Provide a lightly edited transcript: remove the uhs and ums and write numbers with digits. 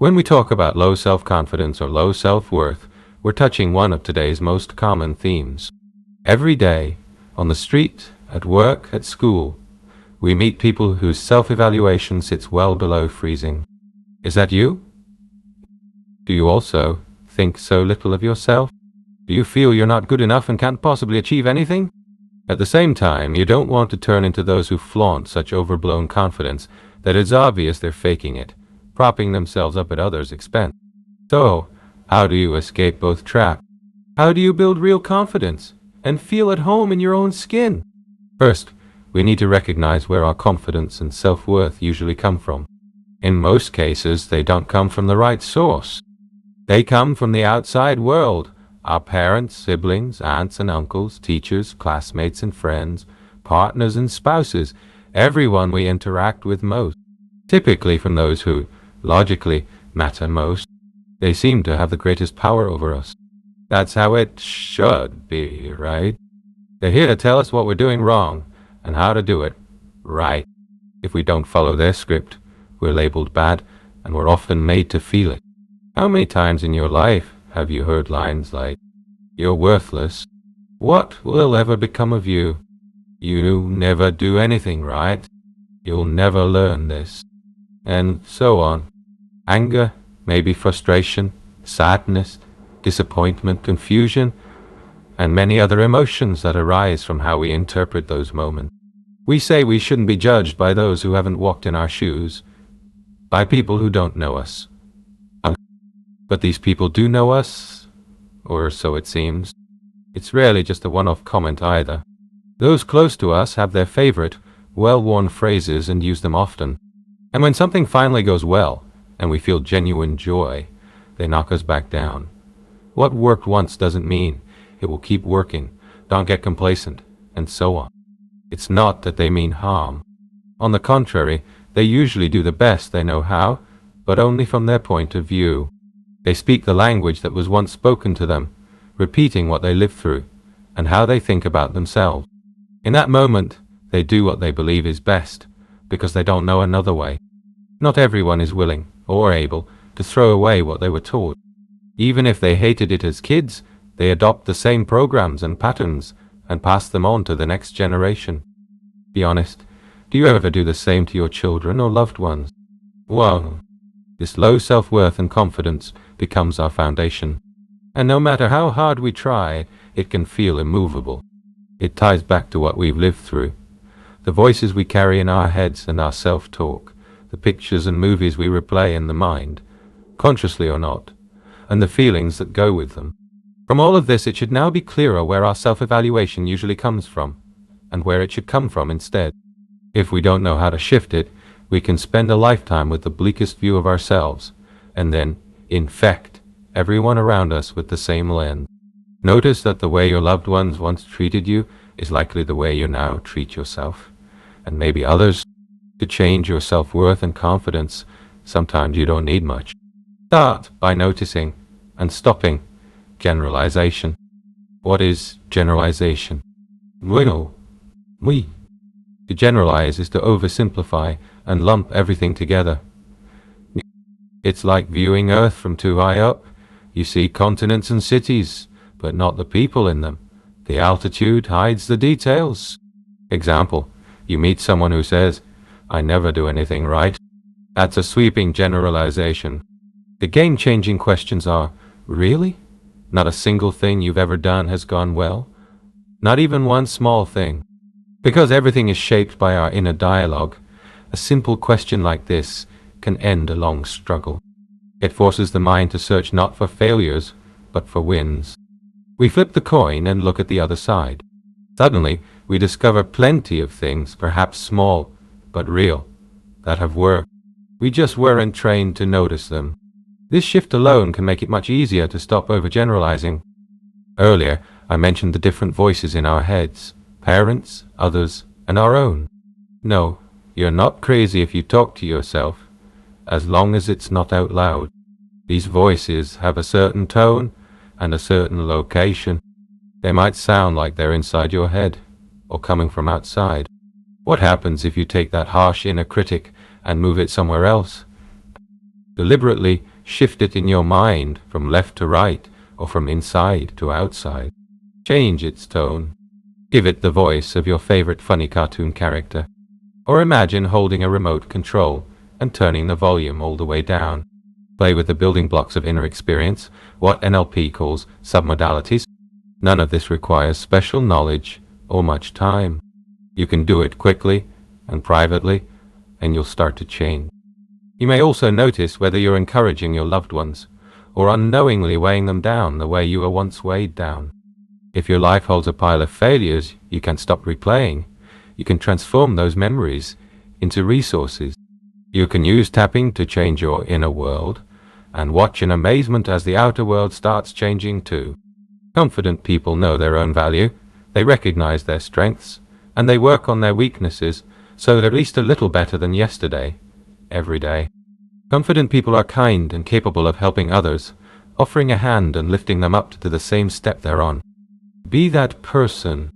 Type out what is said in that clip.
When we talk about low self-confidence or low self-worth, we're touching one of today's most common themes. Every day, on the street, at work, at school, we meet people whose self-evaluation sits well below freezing. Is that you? Do you also think so little of yourself? Do you feel you're not good enough and can't possibly achieve anything? At the same time, you don't want to turn into those who flaunt such overblown confidence that it's obvious they're faking it, propping themselves up at others' expense. So, how do you escape both traps? How do you build real confidence and feel at home in your own skin? First, we need to recognize where our confidence and self-worth usually come from. In most cases, they don't come from the right source. They come from the outside world. Our parents, siblings, aunts and uncles, teachers, classmates and friends, partners and spouses, everyone we interact with most. Typically from those who, logically, matter most. They seem to have the greatest power over us. That's how it should be, right? They're here to tell us what we're doing wrong and how to do it right. If we don't follow their script, we're labeled bad and we're often made to feel it. How many times in your life have you heard lines like, "You're worthless. What will ever become of you? You never do anything right. You'll never learn this." And so on. Anger, maybe frustration, sadness, disappointment, confusion, and many other emotions that arise from how we interpret those moments. We say we shouldn't be judged by those who haven't walked in our shoes, by people who don't know us. But these people do know us, or so it seems. It's rarely just a one-off comment either. Those close to us have their favorite, well-worn phrases and use them often. And when something finally goes well, and we feel genuine joy, they knock us back down. What worked once doesn't mean it will keep working. Don't get complacent, and so on. It's not that they mean harm. On the contrary, they usually do the best they know how, but only from their point of view. They speak the language that was once spoken to them, repeating what they lived through, and how they think about themselves. In that moment, they do what they believe is best, because they don't know another way. Not everyone is willing, or able, to throw away what they were taught. Even if they hated it as kids, they adopt the same programs and patterns, and pass them on to the next generation. Be honest, do you ever do the same to your children or loved ones? Well, this low self-worth and confidence becomes our foundation. And no matter how hard we try, it can feel immovable. It ties back to what we've lived through. The voices we carry in our heads and our self-talk, the pictures and movies we replay in the mind, consciously or not, and the feelings that go with them. From all of this, it should now be clearer where our self-evaluation usually comes from, and where it should come from instead. If we don't know how to shift it, we can spend a lifetime with the bleakest view of ourselves, and then infect everyone around us with the same lens. Notice that the way your loved ones once treated you is likely the way you now treat yourself, and maybe others. To change your self-worth and confidence, sometimes you don't need much. Start by noticing and stopping generalization. What is generalization? Bueno, oui. To generalize is to oversimplify and lump everything together. It's like viewing Earth from too high up. You see continents and cities, but not the people in them. The altitude hides the details. Example, you meet someone who says, "I never do anything right." That's a sweeping generalization. The game-changing questions are, really? Not a single thing you've ever done has gone well? Not even one small thing? Because everything is shaped by our inner dialogue, a simple question like this can end a long struggle. It forces the mind to search not for failures, but for wins. We flip the coin and look at the other side. Suddenly, we discover plenty of things, perhaps small, but real, that have worked. We just weren't trained to notice them. This shift alone can make it much easier to stop overgeneralizing. Earlier, I mentioned the different voices in our heads, parents, others, and our own. No, you're not crazy if you talk to yourself, as long as it's not out loud. These voices have a certain tone and a certain location. They might sound like they're inside your head, or coming from outside. What happens if you take that harsh inner critic and move it somewhere else? Deliberately, Shift it in your mind from left to right or from inside to outside. Change its tone. Give it the voice of your favorite funny cartoon character. Or imagine holding a remote control and turning the volume all the way down. Play with the building blocks of inner experience, what NLP calls submodalities. None of this requires special knowledge or much time. You can do it quickly and privately, and you'll start to change. You may also notice whether you're encouraging your loved ones or unknowingly weighing them down the way you were once weighed down. If your life holds a pile of failures you can't stop replaying, you can transform those memories into resources. You can use tapping to change your inner world and watch in amazement as the outer world starts changing too. Confident people know their own value, they recognize their strengths, and they work on their weaknesses so they're at least a little better than yesterday, every day. Confident people are kind and capable of helping others, offering a hand and lifting them up to the same step they're on. Be that person